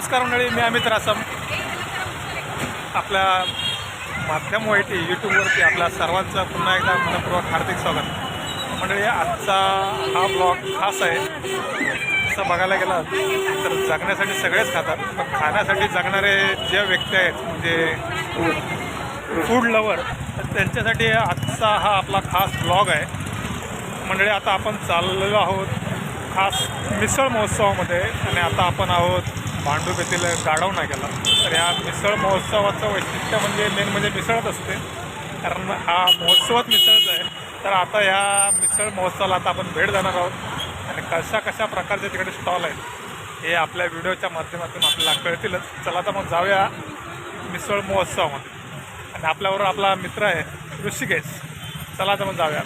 नमस्कार मंडळी, मी अमित रासम. आपल्या माध्यम वाईटी यूट्यूबवरती आपल्या सर्वांचं पुन्हा एकदा मनपूर्वक हार्दिक स्वागत. मंडळी, आजचा हा ब्लॉग खास आहे. असं बघायला गेलं तर जगण्यासाठी सगळेच खातात, पण खाण्यासाठी जगणारे जे व्यक्ती आहेत म्हणजे फूड लवर, त्यांच्यासाठी आजचा हा आपला खास ब्लॉग आहे. मंडळी, आता आपण चाललेलो आहोत खास मिसळ महोत्सवामध्ये आणि आता आपण आहोत भांडूप येथील गाढव नाक्याला. तर या मिसळ महोत्सवाचं वैशिष्ट्य म्हणजे मेन म्हणजे मिसळच असते, कारण हा महोत्सवच मिसळच आहे. तर आता ह्या मिसळ महोत्सवाला आता आपण भेट देणार आहोत आणि कशा कशा प्रकारचे तिकडे स्टॉल आहेत हे आपल्या व्हिडिओच्या माध्यमातून आपल्याला कळतीलच. चला तर मग जाऊया मिसळ महोत्सवामध्ये. आणि आपल्याबरोबर आपला मित्र आहे ऋषिकेश. चला तर मग जाऊया.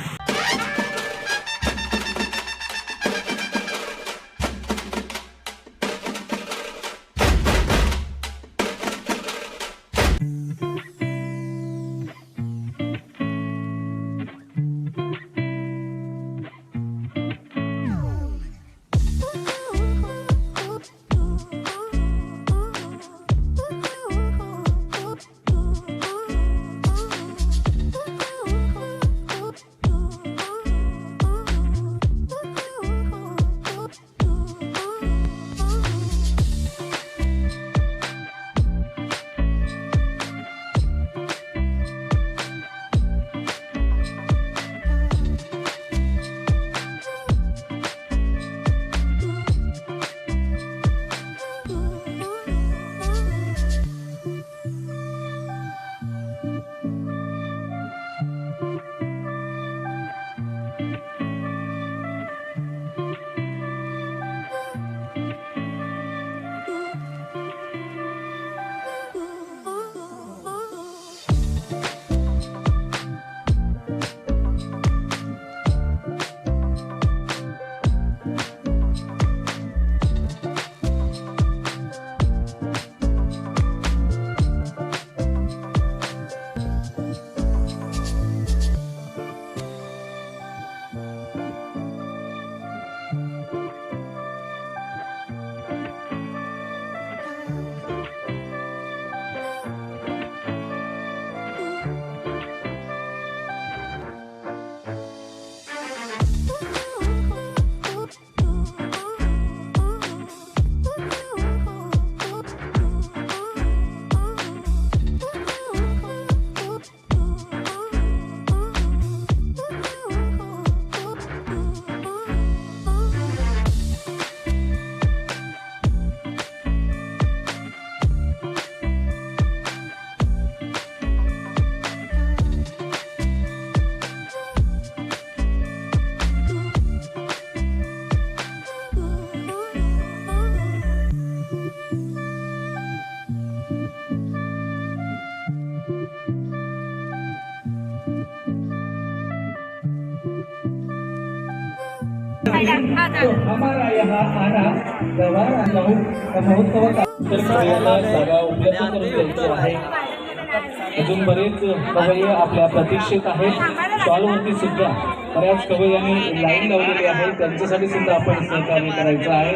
हमारा यहाँ आना गवारा महोत्सव जागा उपलब्ध करून द्यायची आहे. अजून बरेच कवय्ये आपल्या प्रतीक्षेत आहेत. स्टॉलवरती सुद्धा बऱ्याच कवय्यांनी लाईन लावलेली आहे, त्यांच्यासाठी सुद्धा आपण सहकार्य करायचं आहे.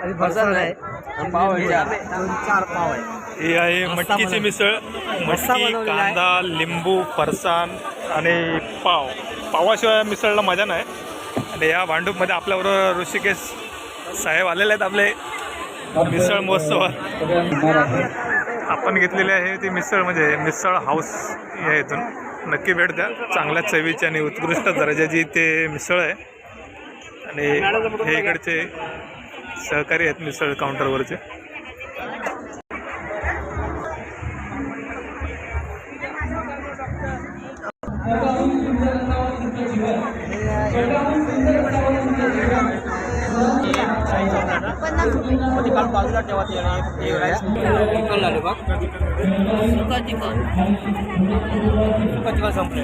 आणि फरसाण आहे आणि पाव आहे, 4 पाव आहे. ही आहे मटकीची मिसळ. मटकी, कांदा, लिंबू, फरसाण आणि पाव. पावाशिवाय मिसळला मजा नाही. आणि या भांडूपमध्ये आपल्याबरोबर ऋषिकेश साहेब आलेले आहेत आपले मिसळ महोत्सवात. आपण घेतलेली आहे ती मिसळ म्हणजे मिसळ हाऊस या इथून. नक्की भेट द्या. चांगल्या चवीची आणि उत्कृष्ट दर्जाची ते मिसळ आहे. आणि हे इकडचे सहकारी आहेत मिसळ काउंटरवरचे. बाजूला ठेवा चिकन संपले.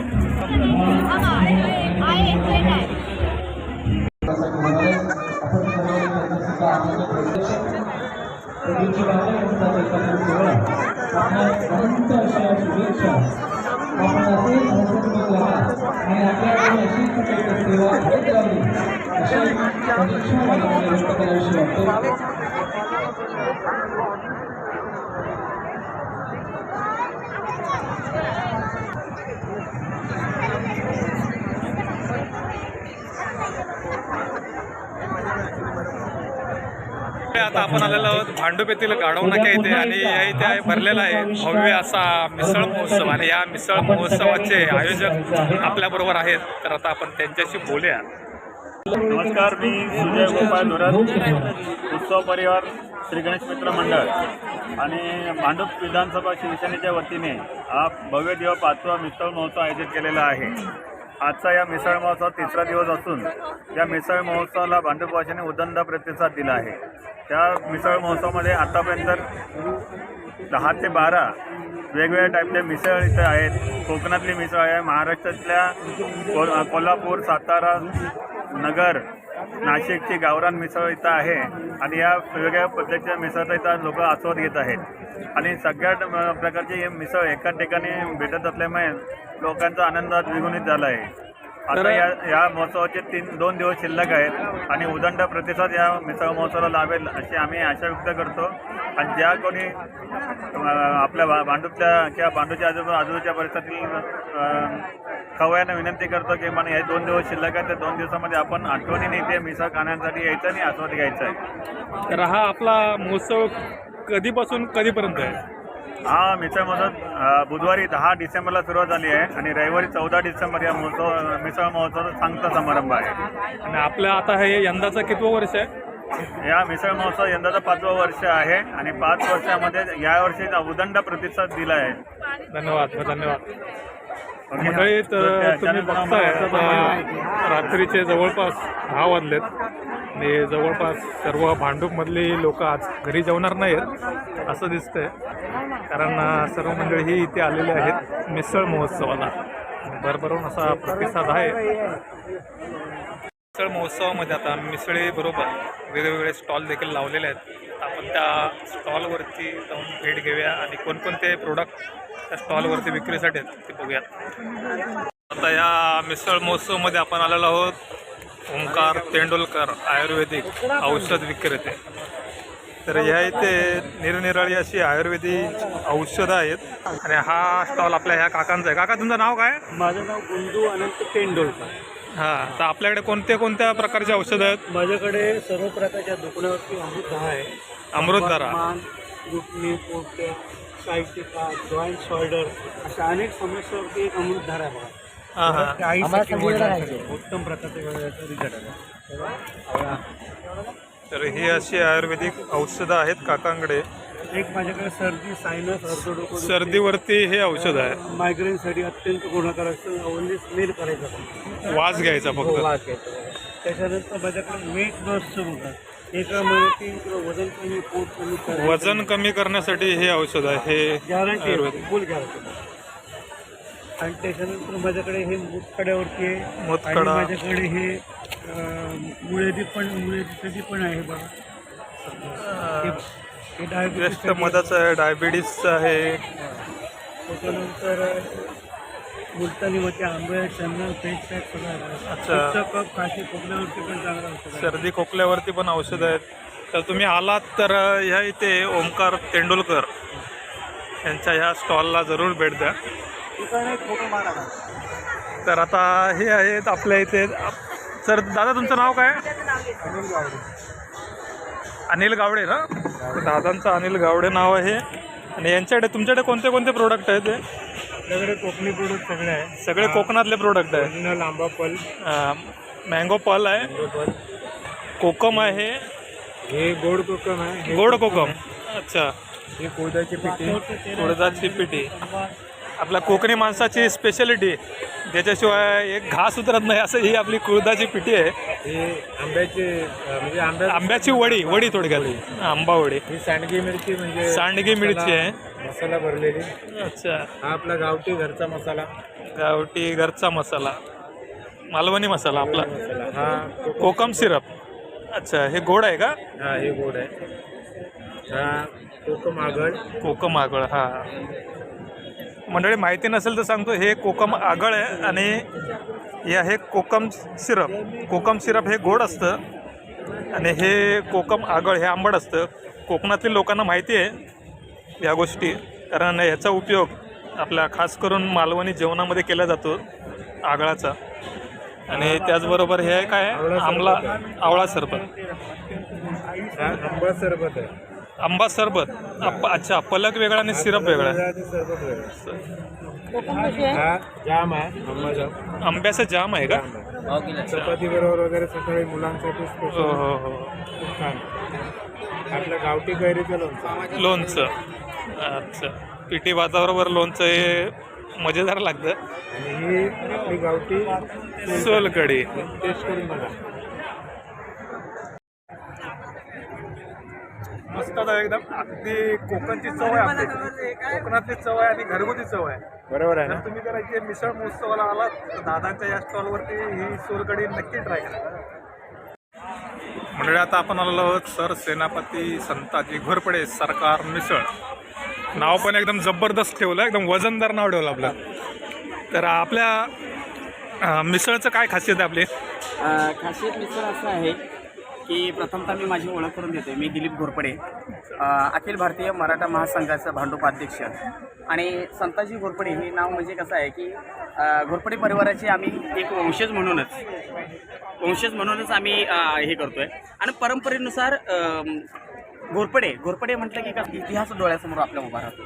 आणि आपल्याकडे अशी सेवा घडत राहावी अशा परीक्षा मार्गाने व्यक्त करावीशी वाटते. आता आपण आलेलो आहोत भांडूप येथील गाढव नाका येथे आणि या इथे भरलेला आहे भव्य असा मिसळ महोत्सव आणि या मिसळ महोत्सवाचे आयोजक आपल्याबरोबर आहेत. तर आता आपण त्यांच्याशी बोलूया. नमस्कार, मी सुजय गोपाळ धुरत, उत्सव परिवार श्री गणेश मित्र मंडळ आणि भांडूप विधानसभा शिवसेनेच्या वतीने हा भव्य दिवस 5वा मिसळ महोत्सव आयोजित केलेला आहे. आजचा या मिसळ महोत्सव 3रा दिवस असून या मिसळ महोत्सवाला भांडूपवासीने उदंड प्रतिसाद दिला आहे. त्या मिसळ महोत्सवामध्ये आतापर्यंत 10 ते 12 वेगवेगळ्या टाईपच्या मिसळ इथं आहेत. कोकणातली मिसळ आहे, महाराष्ट्रातल्या कोल्हापूर, सातारा, नगर, नाशिकची गावरान मिसळ इथं आहे आणि या वेगवेगळ्या पद्धतीच्या मिसळचा इथं लोक आस्वाद घेत आहेत आणि सगळ्या प्रकारची मिसळ एकाच ठिकाणी भेटत असल्यामुळे लोकांचा आनंद द्विगुणित झाला आहे. आता या महोत्सवाचे 2 दिवस शिल्लक आहेत आणि उदंड प्रतिसाद या मिसळ महोत्सवाला लाभेल अशी आम्ही आशा व्यक्त करतो. आणि ज्या कोणी आपल्या भांडूपच्या किंवा भांडूच्या आजूबाजूच्या परिसरातील खवयांना विनंती करतो की मला हे 2 दिवस शिल्लक आहे, त्या 2 दिवसामध्ये आपण आठवणीने इथे मिसळ खाण्यासाठी यायचं आणि आस्वाद घ्यायचा आहे. तर हा आपला महोत्सव कधीपासून कधीपर्यंत आहे? हा मिसळ महोत्सव बुधवारी 10 डिसेंबरला सुरुवात झाली आहे आणि रविवारी 14 डिसेंबर या मिसळ महोत्सवाचा सांगता समारंभ आहे. आणि आपलं आता हे यंदाचं कितवं वर्ष आहे? या मिसळ महोत्सव यंदाचं 5वं वर्ष आहे आणि 5 वर्षामध्ये यावर्षी उदंड प्रतिसाद दिला आहे. धन्यवाद. मंडळी, तुम्ही बघताय आता रात्रीचे जवळपास 10 वाजलेत आणि जवळपास सर्व भांडूपमधली लोक आज घरी जेवणार नाहीत असं दिसतंय, कारण सर्व मंडळी ही इथे आलेले आहेत मिसळ महोत्सवाला. भरभरून असा प्रतिसाद आहे. मिसळ महोत्सवामध्ये आता मिसळीबरोबर वेगवेगळे स्टॉल देखील लावलेले आहेत. आपण त्या स्टॉलवरती जाऊन भेट घेऊया आणि कोणकोणते प्रोडक्ट त्या स्टॉलवरती विक्रीसाठी आहेत ते बघूया. आता या मिसळ महोत्सवामध्ये आपण आलेलो आहोत ओंकार तेंडुलकर आयुर्वेदिक औषध विक्रेते. तर ह्या इथे निरनिराळी अशी आयुर्वेदिक औषधं आहेत आणि हा स्टॉल आपल्या ह्या काकांचा आहे. काका, तुमचं नाव काय? माझं नाव गुंडू अनंत तेंडुलकर. हां, तर आपल्याकडे कोणत्या प्रकारचे औषधं आहेत? माझ्याकडे सर्व प्रकारच्या दुखण्यावरती अमृतधारा आहे. अमृतधारा, मान, दुखणे, पोटे, सायटिका, जॉईंट शोल्डर अशा अनेक समस्यावरती एक अमृतधारा आहे. हां हां. उत्तम प्रकारचे रिझल्ट आहे. तर ही अशी आयुर्वेदिक औषधं आहेत काकांकडे. एक माझ्याकडे सर्दी, सायनस, ऑर्थोडोको, सर्दीवरती हे औषध आहे. मायग्रेनसाठी अत्यंत गुणकार असतं. ओनली स्मेल करायचा, वास घ्यायचा फक्त. वास घ्यायचा. त्याच्यानंतर माझ्याकडे वेट लॉसचं होतात. एका महिन्याती वजन कमी, पोट कमी, वजन कमी करण्यासाठी हे औषध आहे. हे गॅरंटी, आयुर्वेदिक फुल गॅरंटी. आणि त्याच्यानंतर माझ्याकडे हे मूतखड्यावरती आहे. आणि मूतखडा. माझ्याकडे हे मुळेसाठी पण आहे बघा. हे डायबिटीस, ज्येष्ठ मधाचं आहे, डायबिटीसचं आहे. त्याच्यानंतर मुलतानी मध्ये आंबे, चंदन, पेट पॅक सगळं आहे. अच्छा. कप, खाशी, खोकल्यावरती पण चांगलं औषध आहे. सर्दी खोकल्यावरती पण औषध आहेत. तर तुम्ही आलात तर ह्या इथे ओंकार तेंडुलकर यांच्या ह्या स्टॉलला जरूर भेट द्या. ठिकाणी एक फोटो मारा. तर आता हे आहेत आपल्या इथे. सर, दादा तुमचं नाव काय? अनिल गावडे ना? तर दादांचं अनिल गावडे नाव आहे. आणि यांच्याकडे तुमच्याकडे कोणते प्रोडक्ट आहेत? ते आपल्याकडे कोकणी प्रोडक्ट सगळे आहे. सगळे कोकणातले प्रोडक्ट आहे. ओरिजिनल आंबा पल, मँगो पल आहे, कोकम आहे, हे गोड कोकम आहे, गोड कोकम. अच्छा. हे कोळदाची पिठी, कुळदाची पिठी आपल्या कोकणी माणसाची स्पेशालिटी, ज्याच्याशिवाय एक घास उतरत नाही असं ही आपली कुळदाची पिठी आहे. हे आंब्याचे म्हणजे आंब्याची वडी थोडक्यात, आंबा वडी. ही सांडगी मिरची म्हणजे सांडगी मिरची आहे. मसाला भरलेली. अच्छा. हा आपला गावठी घरचा मसाला, गावठी घरचा मसाला, मालवणी मसाला आपला. हा कोकम सिरप. अच्छा, हे गोड आहे का? हा हे गोड आहे. हा कोकम आगळ. कोकम आगळ. हा मंडळी, माहिती नसेल तर सांगतो, हे कोकम आगळ आहे आणि हे आहे कोकम सिरप. कोकम सिरप हे गोड असतं आणि हे कोकम आगळ हे आंबट असतं. कोकणातील लोकांना माहिती आहे या गोष्टी, कारण ह्याचा उपयोग आपल्या खास करून मालवणी जेवणामध्ये केला जातो आगळाचा. आणि त्याचबरोबर हे आहे काय आवळा सरबत. आंबा सरबत आहे. आंबा सरबत. अच्छा, पलक वेगळा आणि सिरप वेगळा. हा जाम आहे, आंबा जाम. आंब्याचा जाम आहे का? चपाती बरोबर वगैरे सकाळी मुलांसाठी हो स्पेशल. हो हो. खूप छान. आपलं गावठी कैरीचं लोणचं. लोणचं. अच्छा, पिठी भाताबरोबर लोणचं हे मजेदार लागतं. आणि ही आपली गावठी सोलकढी. टेस्ट करून बघा. मस्त आहे एकदम. अगदी कोकणची चव आहे आपली. कोकणातली चव आहे आणि घरगुती चव आहे. बरोबर आहे ना. जर तुम्ही जर इथे मिसळ महोत्सवाला आलात तर दादांच्या या स्टॉलवरती ही सोलकढी नक्की ट्राय करा. मंडळी, आता आपण आलेलो आहोत सर सेनापती संताजी घोरपडे सरकार मिसळ. नाव पण एकदम जबरदस्त ठेवलं, एकदम वजनदार नाव ठेवलं आपलं. तर आपल्या मिसळचं काय खासियत आहे आपली? खासियत मिसळ असं आहे की प्रथमतः मी माझी ओळख करून देतो. मी दिलीप घोरपडे, अखिल भारतीय मराठा महासंघाचा भांडुपाध्यक्ष. आणि संताजी घोरपडे हे नाव म्हणजे कसं आहे की घोरपडे परिवाराचे आम्ही एक वंशज म्हणूनच आम्ही हे करतोय. आणि परंपरेनुसार घोरपडे म्हटलं की कसं इतिहास डोळ्यासमोर आपल्या उभा राहतो.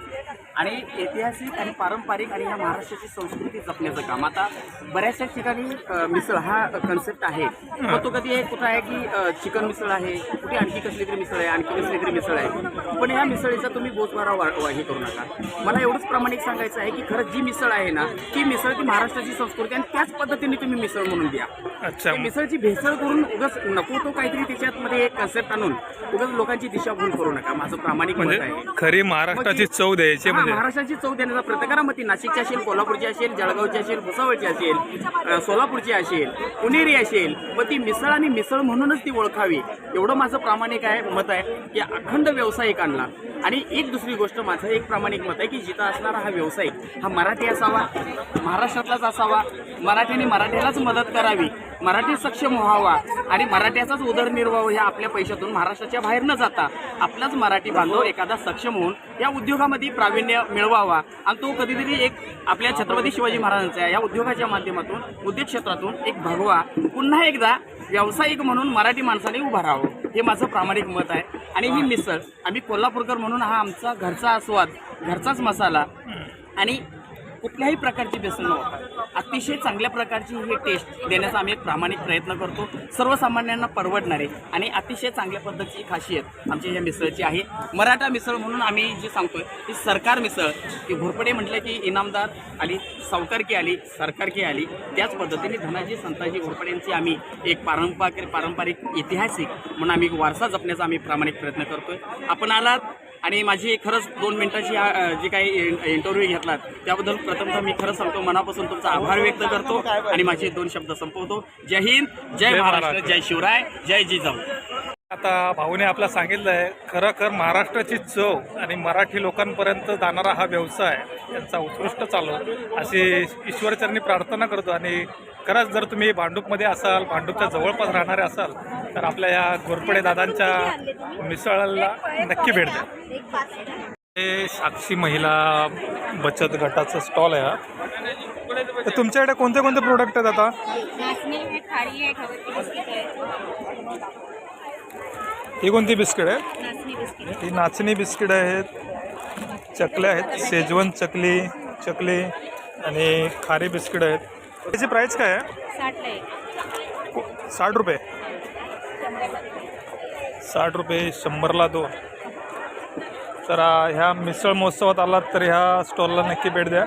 आणि ऐतिहासिक आणि पारंपरिक आणि ह्या महाराष्ट्राची संस्कृती जपण्याचं काम. आता बऱ्याचशा ठिकाणी मिसळ हा कन्सेप्ट आहे, पण तो कधी कुठं आहे की चिकन मिसळ आहे, कुठे आणखी कसली तरी मिसळ आहे, आणखी कसली तरी मिसळ आहे. पण ह्या मिसळीचा तुम्ही बोजवारा हे करू नका. मला एवढंच प्रामाणिक सांगायचं आहे की खरंच जी मिसळ आहे ना, ती मिसळ ती महाराष्ट्राची संस्कृती आणि त्याच पद्धतीने तुम्ही मिसळ म्हणून द्या. अच्छा, मिसळची भेसळ करून उगाच नको तो काहीतरी त्याच्यामध्ये एक कन्सेप्ट आणून उगाच लोकांची दिशाभूल करू नका. माझं प्रामाणिक मत म्हणजे आहे. खरी महाराष्ट्राची चव द्यायची. म्हणजे महाराष्ट्राची चव देण्याचा प्रत्येकामध्ये नाशिकची असेल, कोल्हापूरची असेल, जळगावची असेल, भुसावळची असेल, सोलापूरची असेल, पुणेरी असेल, व ती मिसळ आणि मिसळ म्हणूनच ती ओळखावी, एवढं माझं प्रामाणिक मत आहे की अखंड व्यावसायिकांना. आणि एक दुसरी गोष्ट, माझं एक प्रामाणिक मत आहे की जिथं असणारा हा व्यावसायिक हा मराठी असावा, महाराष्ट्रातलाच असावा, मराठीने मराठ्यालाच मदत करावी, मराठी सक्षम व्हावा आणि मराठ्याचाच उदरनिर्वाह ह्या आपल्या पैशातून महाराष्ट्राच्या बाहेर न जाता आपलाच मराठी बांधव एखादा सक्षम होऊन या उद्योगामध्ये प्रावीण्य मिळवावा. आणि तो कधीतरी एक आपल्या छत्रपती शिवाजी महाराजांच्या या उद्योगाच्या माध्यमातून उद्योग क्षेत्रातून एक भगवा पुन्हा एकदा व्यावसायिक म्हणून मराठी माणसाने उभा राहावं, हे माझं प्रामाणिक मत आहे. आणि ही मिसळ आम्ही कोल्हापूरकर म्हणून हा आमचा घरचा आस्वाद, घरचाच मसाला आणि कुठल्याही प्रकारची भेसळ न होता अतिशय चांगल्या प्रकारची ही टेस्ट देण्याचा आम्ही एक प्रामाणिक प्रयत्न करतो. सर्वसामान्यांना परवडणारे आणि अतिशय चांगल्या पद्धतीची खासियत आमच्या या मिसळची आहे. मराठा मिसळ म्हणून आम्ही जे सांगतोय ती सरकार मिसळ. की घोरपडे म्हटलं की इनामदार आली, सावकारकी आली, सरकारकी आली. त्याच पद्धतीने धनाजी संताजी घोरपड्यांची आम्ही एक पारंपरिक ऐतिहासिक म्हणून आम्ही वारसा जपण्याचा आम्ही प्रामाणिक प्रयत्न करतोय. आपण आलात आणि माझी खरंच 2 मिनिटाची जी काही इंटरव्ह्यू घेतलात त्याबद्दल प्रथमतः मी खरंच सांगतो, मनापासून तुमचा आभार व्यक्त करतो आणि माझे 2 शब्द संपवतो. जय हिंद, जय महाराष्ट्र, जय शिवराय, जय जिजाऊ. आता भाऊने आपला सांगितलं आहे, खरं महाराष्ट्राची चव आणि मराठी लोकांपर्यंत जाणारा हा व्यवसाय यांचा उत्कृष्ट चालू अशी ईश्वरचरणी प्रार्थना करतो. आणि खरंच जर तुम्ही भांडूपमध्ये असाल, भांडूपच्या जवळपास राहणारे असाल तर आपल्या या घोरपडे दादांच्या मिसळला नक्की भेट द्या. हे साक्षी महिला बचत गटाचं स्टॉल आहे हा. तर तुमच्याकडे कोणते कोणते प्रोडक्ट आहेत आता? नाचणी आहे, थाळी आहे, खवरची बिस्किट आहे. ही कोणती बिस्किट आहे? नाचणी बिस्किट. ही नाचणी बिस्किट आहेत, चकल्या आहेत, शेजवन चकली आणि खारी बिस्किट आहेत. त्याची प्राईस काय आहे? 60 आहे. 60 रुपये. 60 रुपये, 100ला 2. तर ह्या मिसळ महोत्सवात आलात तर ह्या स्टॉलला नक्की भेट द्या.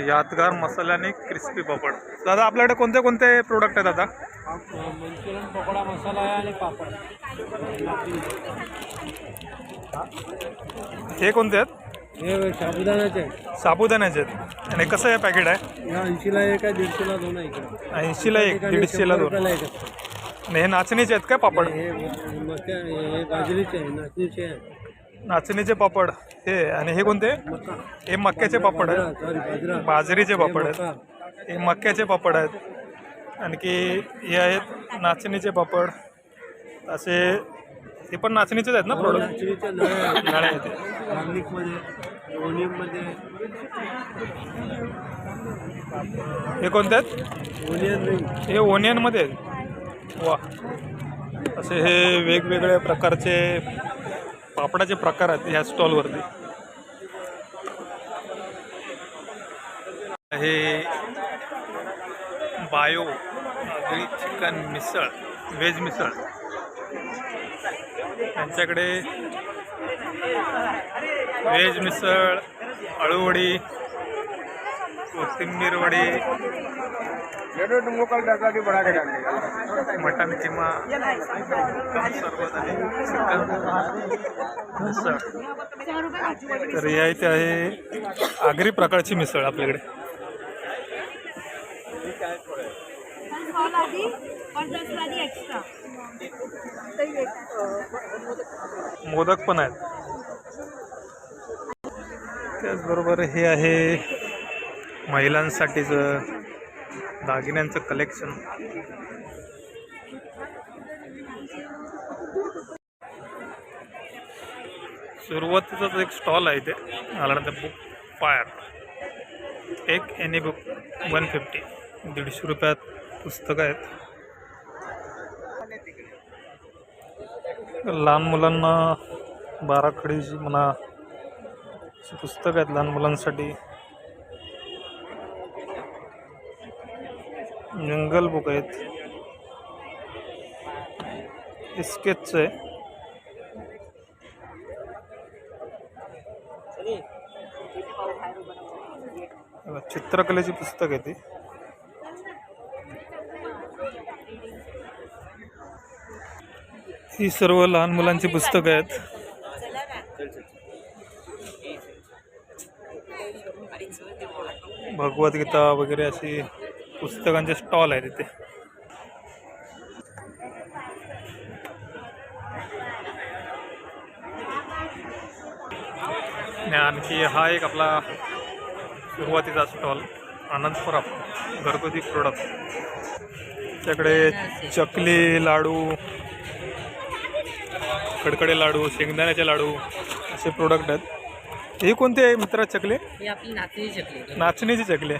यादगार मसाल्याने क्रिस्पी पापड. दादा आपल्याकडे कोणते कोणते प्रोडक्ट आहेत आता? मंचुरियन पकोडा मसाला आहे आणि पापड. हे कोणते आहेत? हे साबुदाण्याचे साबुदाण्याचे आहेत. आणि कसं आहे पॅकेट आहे? 80ला एक आहे, 150ला 2 आहे इकडे. 80ला 1, 150ला 2. आणि हे नाचणीचे आहेत काय पापड? हे बाजरीचे आहे, नाचणीचे आहे. नाचणीचे पापड हे, आणि हे कोणते? हे मक्याचे पापड आहेत, बाजरीचे पापड आहेत, हे मक्याचे पापड आहेत, आणखी हे आहेत नाचणीचे पापड. असे हे पण नाचणीचेच आहेत ना प्रोडक्ट? नळ्या आहेत ते. गार्लिकमध्ये, ओनियनमध्ये, हे कोणते आहेत? Onion ring. हे ओनियनमध्ये आहेत. वा, असे हे वेगवेगळ्या प्रकारचे पापडाचे प्रकार आहेत ह्या स्टॉलवरती. हे बायो आगरी चिकन मिसळ, व्हेज मिसळ. त्यांच्याकडे व्हेज मिसळ, अळूवडी, कोथिंबीर वडी, मटन किमा, सरबत आणि चिकन मिसळ. तर या इथे आहे आगरी प्रकारची मिसळ आपल्याकडे. मोदक पण आहेत. त्याचबरोबर हे आहे महिलांसाठीचं दागिन्यांचं कलेक्शन. सुरुवातीचाच एक स्टॉल आहे इथे आल्यानंतर बुक फायर. एक एनी बुक 150, 150 रुपयात पुस्तकं आहेत. लहान मुलांना बाराखडीची म्हणा अशी पुस्तकं आहेत लहान मुलांसाठी. जंगल बुक आहेत, स्केच आहे, चित्रकलेची पुस्तक आहे ती. ही सर्व लहान मुलांची पुस्तकं आहेत. भगवद्गीता वगैरे अशी पुस्तकांचे स्टॉल आहेत तिथे. आणखी हा एक आपला सुरुवातीचा स्टॉल आनंदपुरा घरगुती प्रोडक्ट. त्याकडे चकली, लाडू, कडकडे लाडू, शेंगदाण्याचे लाडू असे प्रोडक्ट आहेत. हे कोणते आहे मित्रा चकली? ही आपली नाचणीची चकली. नाचणीची चकली.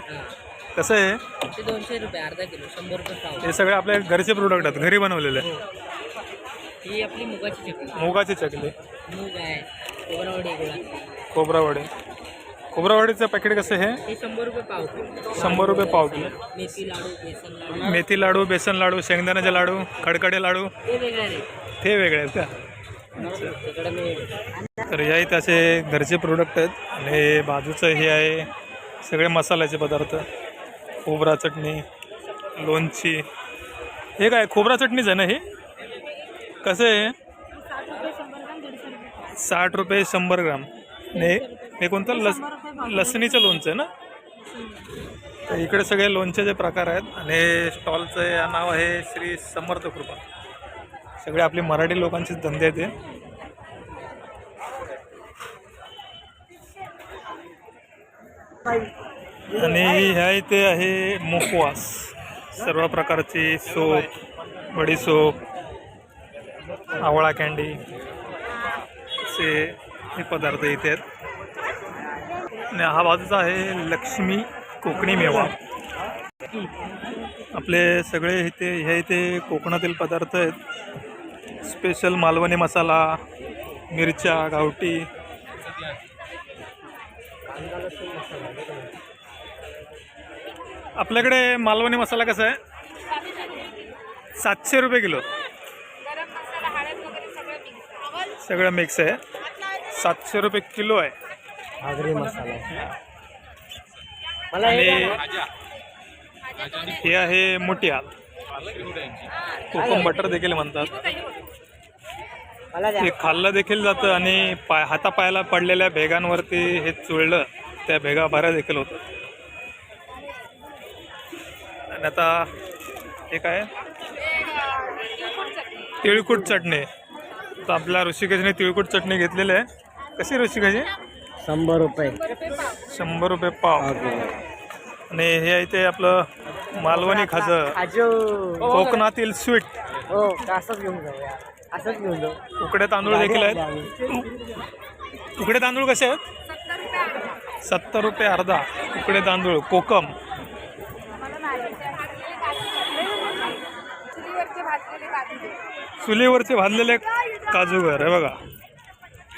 कसं आहे? ते 200 रुपये अर्धा किलो, 100 रुपये पाव. हे सगळे आपल्या घरचे प्रोडक्ट आहेत, घरी बनवलेले. ही आपली मुगाची चकली. मुगाची चकली, मूग आहे, खोबरावडी, गुळाची. खोबरावडी. खोबरावडीचं पॅकेट कसं आहे? हे 100 रुपये पाव किलो. 100 रुपये पाव किलो. मेथी लाडू, बेसन लाडू, मेथी लाडू, बेसन लाडू, शेंगदाण्याचे लाडू, खडखडे लाडू ते वेगळे रेट. ते वेगळे आहेत का? तिकडे मी तर या इथे असे घरचे प्रोडक्ट आहेत. आणि बाजूचं हे आहे सगळे मसाल्याचे पदार्थ, खोबरा चटणी, लोणची. हे काय खोबरा चटणीच आहे ना? हे कसं आहे? 60 रुपये 100 ग्राम. आणि हे कोणतं लसणीचं लोणचं आहे ना? तर इकडे सगळे लोणच्याचे प्रकार आहेत. आणि स्टॉलचं नाव आहे श्री समर्थ कृपा. सगळे आपली मराठी लोकांचेच धंदे आहेत. आणि ह्या इथे आहे मुखवास, सर्व प्रकारची सोप, बडीसोप, आवळा कँडी असे हे पदार्थ इथे आहेत. आणि हा बाजूचा आहे लक्ष्मी कोकणी मेवा. आपले सगळे इथे ह्या इथे कोकणातील पदार्थ आहेत. स्पेशल मालवणी मसाला, मिरच्या, गावठी. आपल्याकडे मालवणी मसाला कसा आहे? 700 रुपये किलो. सगळं मिक्स आहे. 700 रुपये किलो आहे आगरी मसाला. आणि हे आहे मोठ्या कोकम बटर देखील म्हणतात. हे खाल्लं देखील जातं आणि हातापायाला पडलेल्या भेगांवरती हे चुळलं त्या भेगा बऱ्या देखील होतात. आणि आता हे काय? तिळकुट चटणी. तर आपल्या ऋषिकेशने तिळकुट चटणी घेतलेली आहे. कशी रुची कशी 100 रुपये 100 रुपये पाव. आणि हे आहे ते आपलं मालवणी खाजं, आजो कोकणातील स्वीट. हो असंच घेऊन जाऊया, असंच घेऊन जाऊ. उकडे तांदूळ देखील आहेत. उकडे तांदूळ कसे आहेत? 70 रुपये अर्धा उकडे तांदूळ. कोकम, चुलीवरचे भाजलेले काजूगर आहे बघा.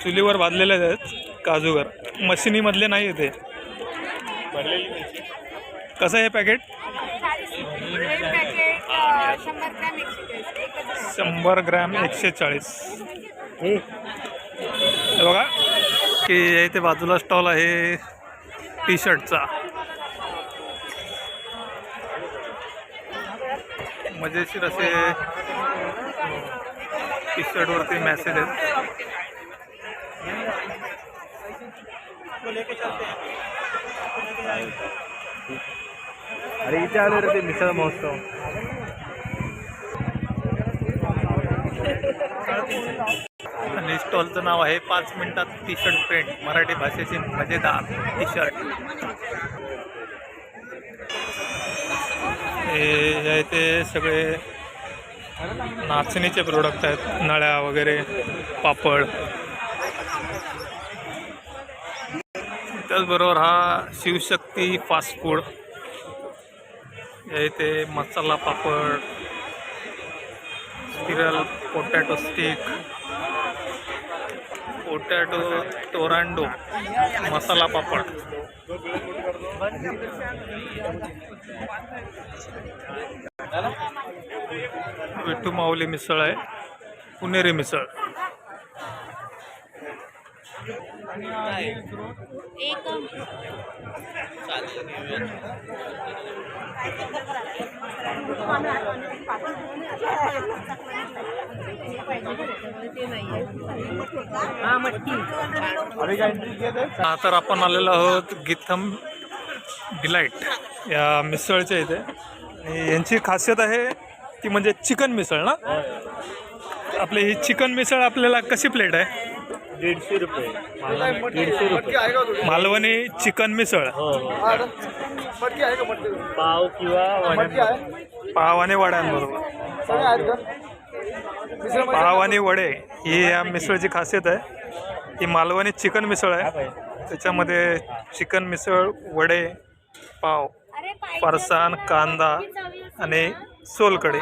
चुलीवर भाजलेले आहेत काजूगर, मशिनीमधले नाही येते. कसं आहे हे पॅकेट? 100 ग्रॅम 140. हे बघा की इथे बाजूला स्टॉल आहे टी शर्टचा. मजेशीर असे टी शर्टवरती मॅसेज आहेत. अरे इथे आले रे ते मिसळ महोत्सव. आणि स्टॉलचं नाव आहे 5 मिनिटात टी शर्ट पेंट, मराठी भाषेची मजेदार टी शर्ट. हे ते सगळे नाचणीचे प्रोडक्ट आहेत, नळ्या वगैरे, पापड. त्याचबरोबर हा शिवशक्ती फास्ट फूड. इथे masala papad, spiral potato stick, potato टोरांडो masala papad. Vithu माऊली मिसळ आहे, पुणेरी मिसळ. तर आपण आलेलो आहोत गीथम डिलाईट या मिसळच्या इथे. आणि यांची खासियत आहे ती म्हणजे चिकन मिसळ ना. आपली ही चिकन मिसळ आपल्याला कशी प्लेट आहे? 150 रुपये. 150 रुपये मालवणी चिकन मिसळ. पाव किंवा पाव आणि वड्यांबरोबर. पाव आणि वडे ही या मिसळची खासियत आहे. ही मालवणी चिकन मिसळ आहे. त्याच्यामध्ये चिकन मिसळ, वडे, पाव, फरसाण, कांदा आणि सोलकढी.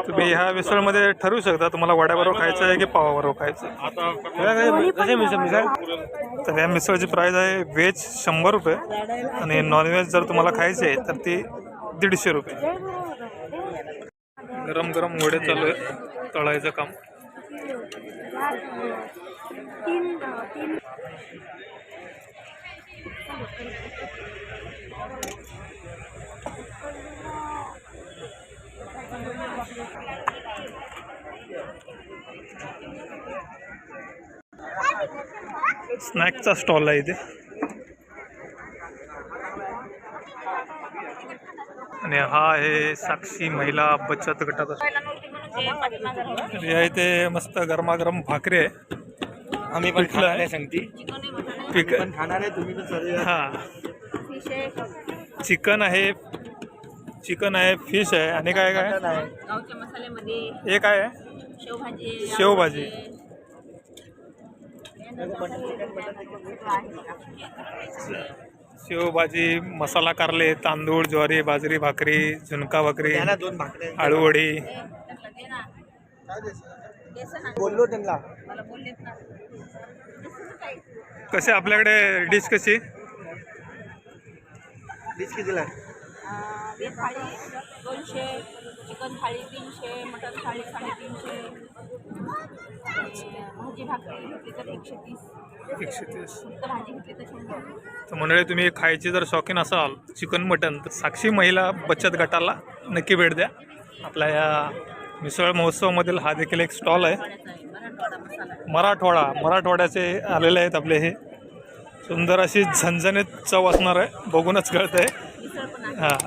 तुम्ही ह्या मिसळमध्ये ठरवू शकता तुम्हाला वड्याबरोबर खायचं आहे की पावाबरोबर खायचं. तर या मिसळची प्राईस आहे व्हेज 100 रुपये आणि नॉनव्हेज जर तुम्हाला खायचे आहे तर ती 150 रुपये. गरम गरम वडे चालू आहे, तळायचं काम. स्नॅक्सचा स्टॉल आहे इथे. आणि हा आहे साक्षी महिला बचत गटाचा. या इथे मस्त गरमागरम भाकरी आहे. आम्ही पण खाणार आहे सांगती. पण खाणार आहे तुम्ही पण सर्व. हां, चिकन आहे, फिश आहे आणि काय काय गावच्या मसाल्यामध्ये हे काय आहे? शेवभाजी. शेवभाजी. शेवभाजी, मसाला कारले, तांदूळ, ज्वारी, बाजरी भाकरी, झुणका भाकरी, आळूवडी. बोललो त्यांना. कसे आपल्याकडे डिश कशी? डिश कितीला? व्हेज थाळी 200, चिकन थाळी 300, मटन थाळी 350, भाजी भाकरी घेतली तर 130. 130. भाजी घेतली तर 100. तर मंडळी, तुम्ही खायची जर शौकीन असाल चिकन मटन तर साक्षी महिला बचत गटाला नक्की भेट द्या. आपल्या या मिसळ महोत्सवामधील हा देखील एक स्टॉल आहे. मराठवाड्याचे आलेले आहेत आपले. हे सुंदर अशी झणझणीत चव असणार आहे, बघूनच कळत आहे. हां,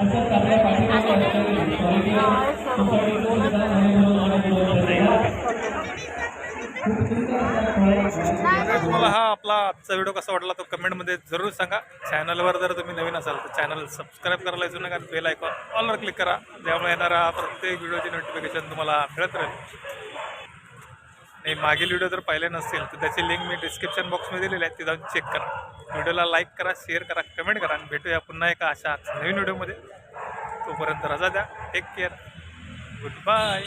तसंच आपल्या पाठीमागे असलेली स्वर्गीय सोसायटी तुम्हाला हा आपला आजचा व्हिडिओ कसा वाटला तो कमेंटमध्ये जरूर सांगा. चॅनलवर जर तुम्ही नवीन असाल तर चॅनल सबस्क्राईब करायला विसरू नका. बेल आयकॉन ऑलवर क्लिक करा, त्यामुळे येणारा प्रत्येक व्हिडिओची नोटिफिकेशन तुम्हाला मिळत राहील. आणि मागील व्हिडिओ जर पाहिले नसतील तर त्याची लिंक मी डिस्क्रिप्शन बॉक्समध्ये दिलेली आहे, ती जाऊन चेक करा. व्हिडिओला लाईक करा, शेअर करा, कमेंट करा आणि भेटूया पुन्हा एका अशा नवीन व्हिडिओमध्ये. तोपर्यंत रजा द्या. Take care. Good bye.